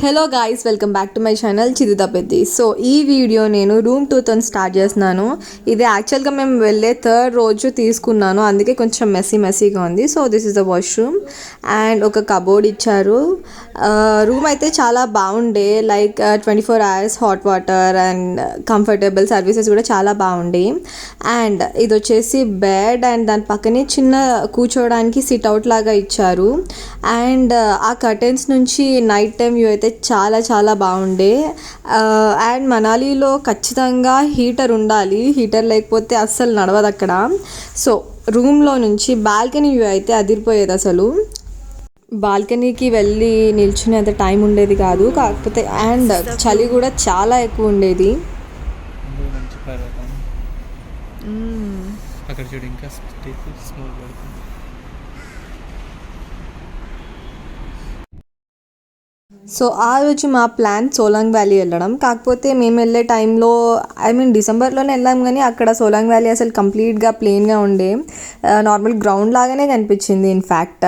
Hello guys, welcome back to my channel Chirutha Peddi. So ఈ video నేను room 2తో start చేస్తున్నాను. ఇది యాక్చువల్గా మేము వెళ్ళే థర్డ్ రోజు తీసుకున్నాను, అందుకే కొంచెం మెస్సీగా ఉంది. So this is the washroom and ఒక కబోర్డ్ ఇచ్చారు. రూమ్ అయితే చాలా బాగుండే, like 24 hours hot water and comfortable services కూడా చాలా బాగుండే. అండ్ ఇది వచ్చేసి బెడ్ అండ్ దాని పక్కనే చిన్న కూర్చోవడానికి సిట్ అవుట్ లాగా ఇచ్చారు. అండ్ ఆ కర్టెన్స్ నుంచి నైట్ టైం వ్యూ అయితే చాలా బాగుండే. అండ్ మనాలిలో ఖచ్చితంగా హీటర్ ఉండాలి, హీటర్ లేకపోతే అస్సలు నడవదు అక్కడ. సో రూమ్లో నుంచి బాల్కనీ వ్యూ అయితే అదిరిపోయేది. అసలు బాల్కనీకి వెళ్ళి నిల్చునేంత టైం ఉండేది కాదు, కాకపోతే అండ్ చలి కూడా చాలా ఎక్కువ ఉండేది. అక్కడ చూడు ఇంకా సో ఆ రోజు మా ప్లాన్ సోలాంగ్ వ్యాలీ వెళ్ళడం. కాకపోతే మేము వెళ్ళే టైంలో డిసెంబర్లోనే వెళ్ళాం, కానీ అక్కడ సోలాంగ్ వ్యాలీ అసలు కంప్లీట్గా ప్లెయిన్గా ఉండే, నార్మల్ గ్రౌండ్ లాగానే కనిపించింది ఇన్ఫ్యాక్ట్.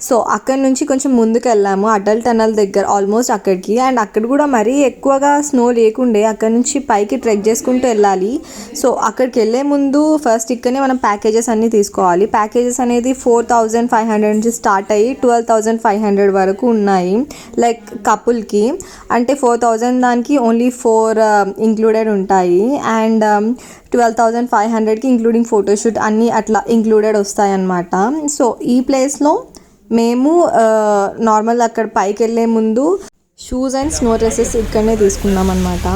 సో అక్కడ నుంచి కొంచెం ముందుకు వెళ్ళాము అటల్ టనల్ దగ్గర, ఆల్మోస్ట్ అక్కడికి. అండ్ అక్కడ కూడా మరీ ఎక్కువగా స్నో లేకుండే, అక్కడ నుంచి పైకి ట్రెక్ చేసుకుంటూ వెళ్ళాలి. సో అక్కడికి వెళ్ళే ముందు ఫస్ట్ ఇక్కడనే మనం ప్యాకేజెస్ అన్నీ తీసుకోవాలి. ప్యాకేజెస్ అనేది 4,500 నుంచి స్టార్ట్ అయ్యి 12,500 వరకు ఉన్నాయి, లైక్ కపుల్కి. అంటే 4,000 దానికి ఓన్లీ 4 ఇంక్లూడెడ్ ఉంటాయి, అండ్ 12,500కి ఇంక్లూడింగ్ ఫోటోషూట్ అన్నీ అట్లా ఇంక్లూడెడ్ వస్తాయి అన్నమాట. సో ఈ ప్లేస్లో మేము నార్మల్ అక్కడ పైకి వెళ్ళే ముందు షూస్ అండ్ స్నో డ్రెస్సెస్ ఇక్కడనే తీసుకున్నాం అన్నమాట.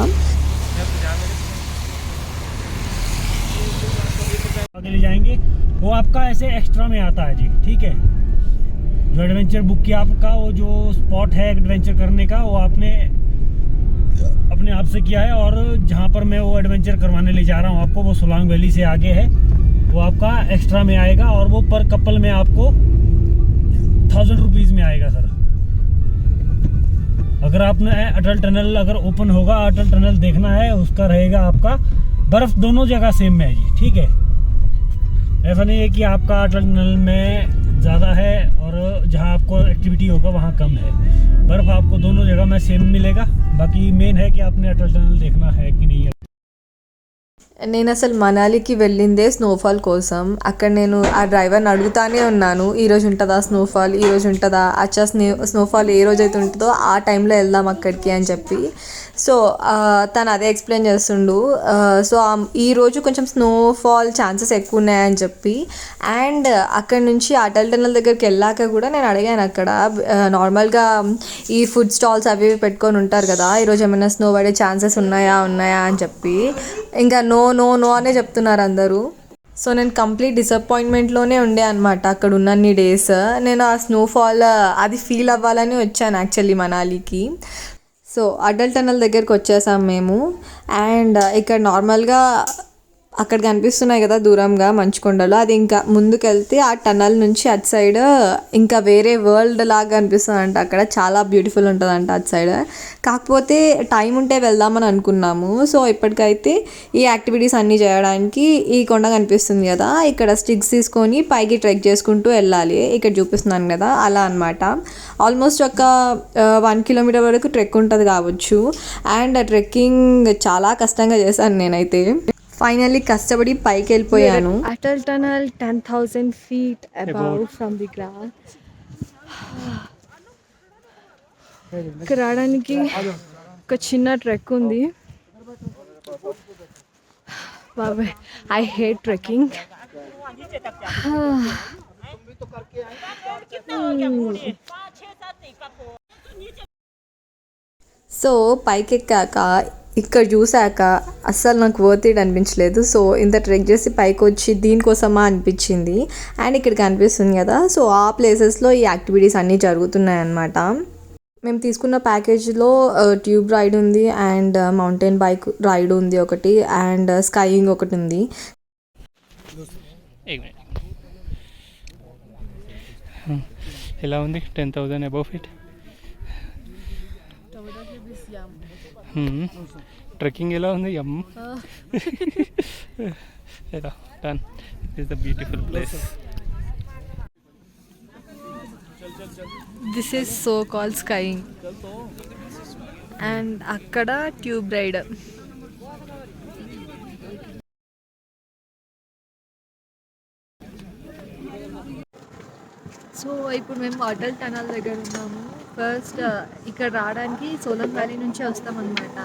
वो आपका ऐसे एक्स्ट्रा में आता है जी, ठीक है। जो एडवेंचर बुक किया आपका, वो जो स्पॉट है एडवेंचर करने का, वो आपने अपने आप से किया है। और जहाँ पर मैं वो एडवेंचर करवाने ले जा रहा हूँ आपको, वो सोलांग वैली से आगे है, वो आपका एक्स्ट्रा में आएगा। और वो पर कपल में आपको 1000 रुपीज़ में आएगा सर। अगर आपने अटल टनल अगर ओपन होगा, अटल टनल देखना है, उसका रहेगा आपका बर्फ़ दोनों जगह सेम में है जी, ठीक है। ऐसा नहीं है कि आपका अटल टनल में ज़्यादा है और जहाँ आपको एक्टिविटी होगा वहाँ कम है। बर्फ़ आपको दोनों जगह में सेम मिलेगा। बाकी मेन है कि आपने अटल टनल देखना है कि नहीं है। నేను అసలు మనాలికి వెళ్ళిందే స్నోఫాల్ కోసం. అక్కడ నేను ఆ డ్రైవర్ని అడుగుతానే ఉన్నాను, ఈరోజు ఉంటుందా స్నోఫాల్, ఈరోజు ఉంటుందా, అచ్చా స్నోఫాల్ ఏ రోజైతే ఉంటుందో ఆ టైంలో వెళ్దాం అక్కడికి అని చెప్పి. సో తను అదే ఎక్స్ప్లెయిన్ చేస్తుండు. సో ఈరోజు కొంచెం స్నోఫాల్ ఛాన్సెస్ ఎక్కువ ఉన్నాయని చెప్పి. అండ్ అక్కడ నుంచి అటల్ టనల్ దగ్గరికి వెళ్ళాక కూడా నేను అడిగాను, అక్కడ నార్మల్గా ఈ ఫుడ్ స్టాల్స్ అవి పెట్టుకొని ఉంటారు కదా, ఈరోజు ఏమైనా స్నో పడే ఛాన్సెస్ ఉన్నాయా అని చెప్పి. ఇంకా నో అనే చెప్తున్నారు అందరూ. సో నేను కంప్లీట్ డిసప్పాయింట్మెంట్లోనే ఉండే అనమాట అక్కడ ఉన్నన్ని డేస్. నేను ఆ స్నోఫాల్ అది ఫీల్ అవ్వాలని వచ్చాను యాక్చువల్లీ మనాలికి. సో అటల్ టనల్ దగ్గరికి వచ్చేసాం మేము. అండ్ ఇక్కడ నార్మల్గా అక్కడ కనిపిస్తున్నాయి కదా దూరంగా మంచుకొండలు, అది ఇంకా ముందుకెళ్తే ఆ టనల్ నుంచి అటు సైడ్ ఇంకా వేరే వరల్డ్ లాగా కనిపిస్తుందంట. అక్కడ చాలా బ్యూటిఫుల్ ఉంటుందంట అటు సైడ్. కాకపోతే టైం ఉంటే వెళ్దామని అనుకున్నాము. సో ఇప్పటికైతే ఈ యాక్టివిటీస్ అన్నీ చేయడానికి ఈ కొండ కనిపిస్తుంది కదా, ఇక్కడ స్టిక్స్ తీసుకొని పైకి ట్రెక్ చేసుకుంటూ వెళ్ళాలి. ఇక్కడ చూపిస్తున్నాను కదా అలా అనమాట. ఆల్మోస్ట్ ఒక 1 kilometer వరకు ట్రెక్ ఉంటుంది కావచ్చు. అండ్ ట్రెక్కింగ్ చాలా కష్టంగా చేశాను నేనైతే. ఫైనల్లీ కష్టపడి పైకి వెళ్ళిపోయాను. Atal tunnel 10,000 feet above from the ground. ఇక్కడ రావడానికి ఒక చిన్న ట్రెక్ ఉంది. బాబాయ్, ఐ హేట్ ట్రెక్కింగ్. సో పైకి ఎక్కాక ఇక్కడ చూసాక అస్సలు నాకు వర్త్ ఇట్ అనిపించలేదు. సో ఇంత ట్రెక్ చేసి పైకి వచ్చి దీనికోసమా అనిపించింది. అండ్ ఇక్కడ కనిపిస్తుంది కదా, సో ఆ ప్లేసెస్లో ఈ యాక్టివిటీస్ అన్నీ జరుగుతున్నాయి అన్నమాట. మేము తీసుకున్న ప్యాకేజ్లో ట్యూబ్ రైడ్ ఉంది, అండ్ మౌంటైన్ బైక్ రైడ్ ఉంది ఒకటి, అండ్ స్కైయింగ్ ఒకటి ఉంది. ఎలా ఉంది 10,000 అబౌవ్ ఫీట్? ట్రెక్కింగ్ ఎలా ఉంది? ఎలా done. It is the beautiful place. This is so call skiing and అక్కడ ట్యూబ్ రైడ్. సో ఇప్పుడు మేము అటల్ టనల్ దగ్గర ఉన్నాము. ఫస్ట్ ఇక్కడ రావడానికి సోలంగ్ వ్యాలీ నుంచే వస్తామన్నమాట.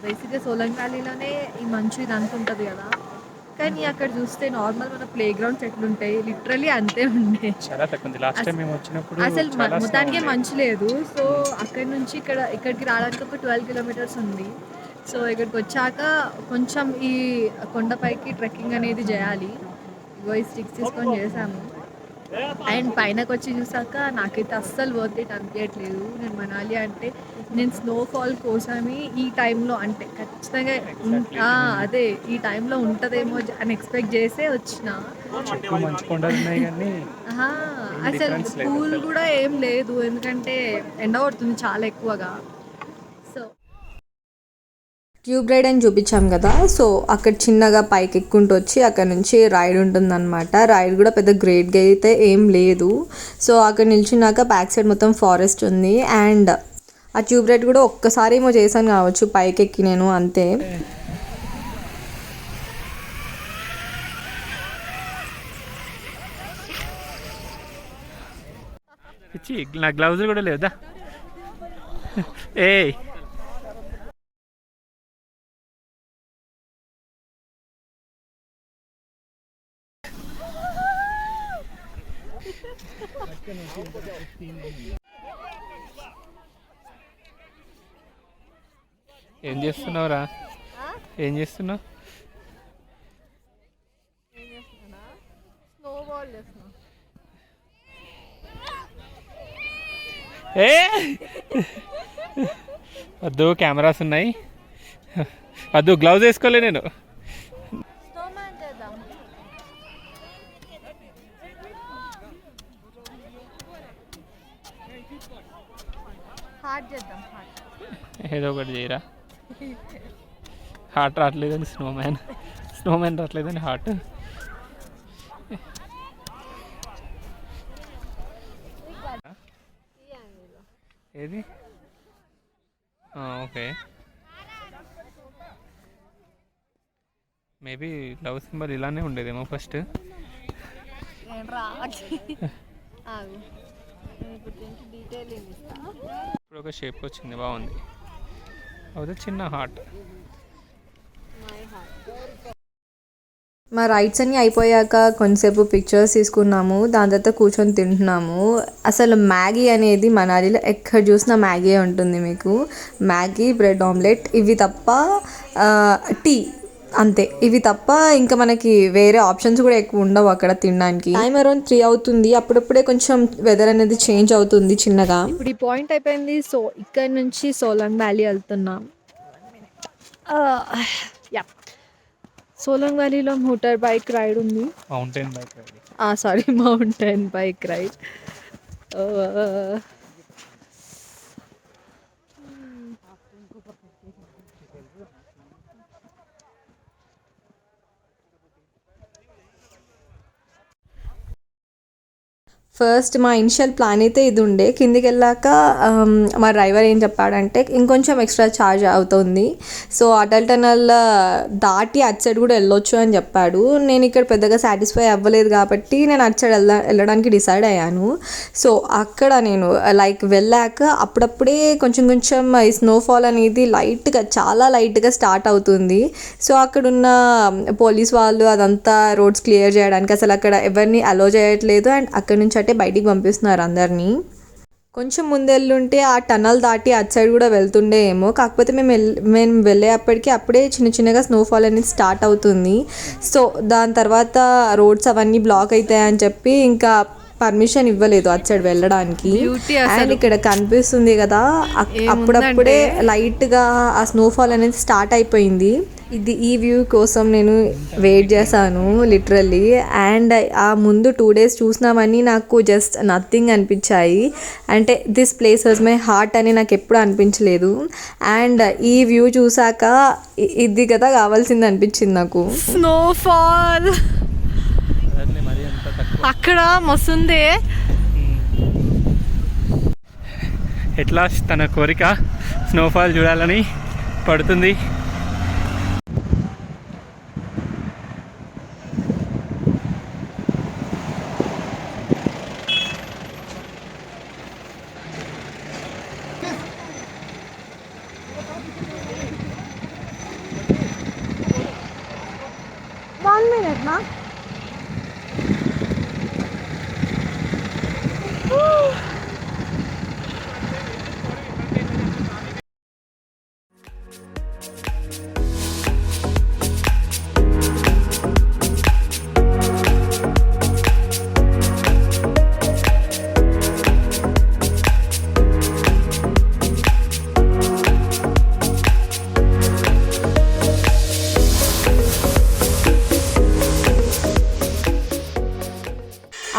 బేసిక్గా సోలంగ్ వ్యాలీలోనే ఈ మంచు ఇదంతా ఉంటుంది కదా, కానీ అక్కడ చూస్తే నార్మల్ మన ప్లే గ్రౌండ్స్ ఎట్లుంటాయి లిటరలీ అంతే ఉండే. చాలా తక్కువ ఉంది. లాస్ట్ టైం మేము వచ్చినప్పుడు అసలు మొత్తానికే మంచు లేదు. సో అక్కడ నుంచి ఇక్కడికి రావడానికి ఒక 12 కిలోమీటర్స్ ఉంది. సో ఇక్కడికి వచ్చాక కొంచెం ఈ కొండపైకి ట్రెక్కింగ్ అనేది చేయాలి. ఇగో ఈ స్టిక్స్ తీసుకొని చేసాము. అండ్ పైనకి వచ్చి చూసాక నాకైతే అస్సలు వర్త్ ఇట్ అనిపించట్లేదు. నేను మనాలి అంటే నేను స్నోఫాల్ కోసమే ఈ టైంలో అంటే ఖచ్చితంగా అదే ఈ టైంలో ఉంటుందేమో అని ఎక్స్పెక్ట్ చేసే వచ్చిన. మంచి కొండలు ఉన్నాయి కానీ అసలు కూల్ కూడా ఏం లేదు, ఎందుకంటే ఎండ పడుతుంది చాలా ఎక్కువగా. సో ట్యూబ్ రైడ్ అని చూపించాం కదా, సో అక్కడ చిన్నగా పైకి ఎక్కుంటూ వచ్చి అక్కడ నుంచి రైడ్ ఉంటుందన్నమాట. రైడ్ కూడా పెద్ద గ్రేట్గా అయితే ఏం లేదు. సో అక్కడ నిల్చున్నాక బ్యాక్ సైడ్ మొత్తం ఫారెస్ట్ ఉంది. అండ్ ఆ ట్యూబ్ రైడ్ కూడా ఒక్కసారి ఏమో చేశాను కావచ్చు పైకి ఎక్కి నేను, అంతే. నా గ్లౌజ్ కూడా లేదా? ఏ ఏం చేస్తున్నావురా? ఏం చేస్తున్నావు? ఏ వద్దు, కెమెరాస్ ఉన్నాయి వద్దు, గ్లౌజ్ వేసుకోలే నేను. ఏదో ఒకటి చేయరా. హార్ట్ రావట్లేదని స్నోమ్యాన్ రావట్లేదని హార్ట్. ఏది? ఓకే, మేబీ లవ్ సింబల్ ఇలానే ఉండేదేమో ఫస్ట్. ఇప్పుడు ఒక షేప్ వచ్చింది, బాగుంది. అదే చిన్న హార్ట్. మా రైడ్స్ అన్నీ అయిపోయాక కొంతసేపు పిక్చర్స్ తీసుకున్నాము. దాని తర్వాత కూర్చొని తింటున్నాము. అసలు మ్యాగీ అనేది మనాలిలో ఎక్కడ చూసినా మ్యాగీ ఉంటుంది. మీకు మ్యాగీ, బ్రెడ్ ఆమ్లెట్ ఇవి తప్ప, టీ అంతే, ఇవి తప్ప ఇంకా మనకి వేరే ఆప్షన్స్ కూడా ఎక్కువ ఉండవు అక్కడ తినడానికి. టైం అరౌండ్ 3 అవుతుంది. అప్పుడప్పుడే కొంచెం వెదర్ అనేది చేంజ్ అవుతుంది చిన్నగా. ఇప్పుడు ఈ పాయింట్ అయిపోయింది. సో ఇక్కడ నుంచి సోలంగ్ వ్యాలీ వెళ్తున్నాం. సోలంగ్ వ్యాలీలో మోటార్ బైక్ రైడ్ ఉంది. Mountain bike ride. Mountain bike ride. First మా ఇనిషియల్ ప్లాన్ అయితే ఇది ఉండే. కిందికి వెళ్ళాక మా డ్రైవర్ ఏం చెప్పాడంటే ఇంకొంచెం ఎక్స్ట్రా ఛార్జ్ అవుతుంది, సో అటల్ టనల్ దాటి అటు సైడ్ కూడా వెళ్ళొచ్చు అని చెప్పాడు. నేను ఇక్కడ పెద్దగా సాటిస్ఫై అవ్వలేదు కాబట్టి నేను అటు సైడ్ వెళ్ళడానికి డిసైడ్ అయ్యాను. సో అక్కడ నేను వెళ్ళాక అప్పుడప్పుడే కొంచెం ఈ స్నోఫాల్ అనేది చాలా లైట్గా స్టార్ట్ అవుతుంది. సో అక్కడున్న పోలీస్ వాళ్ళు అదంతా రోడ్స్ క్లియర్ చేయడానికి అసలు అక్కడ ఎవరిని అలో చేయట్లేదు. అండ్ అక్కడ నుంచి అంటే బయటికి పంపిస్తున్నారు అందరినీ. కొంచెం ముందెళ్ళుంటే ఆ టనల్ దాటి అటు సైడ్ కూడా వెళ్తుండే ఏమో, కాకపోతే మేము వెళ్ళేప్పటికీ అప్పుడే చిన్నగా స్నోఫాల్ అనేది స్టార్ట్ అవుతుంది. సో దాని తర్వాత రోడ్స్ అవన్నీ బ్లాక్ అవుతాయని చెప్పి ఇంకా పర్మిషన్ ఇవ్వలేదు అటు సైడ్ వెళ్ళడానికి. అండ్ ఇక్కడ కనిపిస్తుంది కదా, అప్పుడప్పుడే లైట్గా ఆ స్నోఫాల్ అనేది స్టార్ట్ అయిపోయింది. ఈ వ్యూ కోసం నేను వెయిట్ చేశాను లిటరల్లీ. అండ్ ఆ ముందు 2 days చూసినామని నాకు జస్ట్ నథింగ్ అనిపించాయి. అంటే this place was my heart అని నాకు ఎప్పుడు అనిపించలేదు. అండ్ ఈ వ్యూ చూసాక ఇది కదా కావాల్సింది అనిపించింది నాకు. స్నోఫాల్ అక్కడ మస్తుంది. ఎట్లా తన కోరిక స్నోఫాల్ చూడాలని పడుతుంది.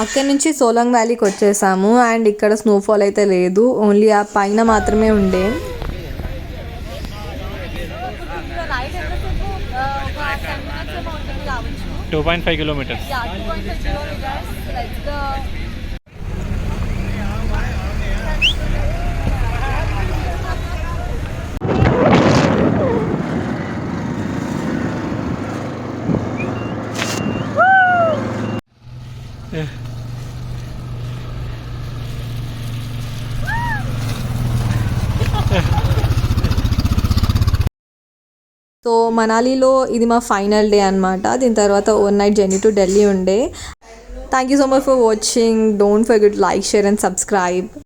అక్కడి నుంచి సోలంగ్ వ్యాలీకి వచ్చేసాము. అండ్ ఇక్కడ స్నోఫాల్ అయితే లేదు, ఓన్లీ ఆ పైన మాత్రమే ఉండే. 2.5 kilometers. సో మనాలిలో ఇది మా ఫైనల్ డే అనమాట. దీని తర్వాత overnight journey to Delhi ఉండే. Thank you so much for watching. Don't forget like, share and subscribe.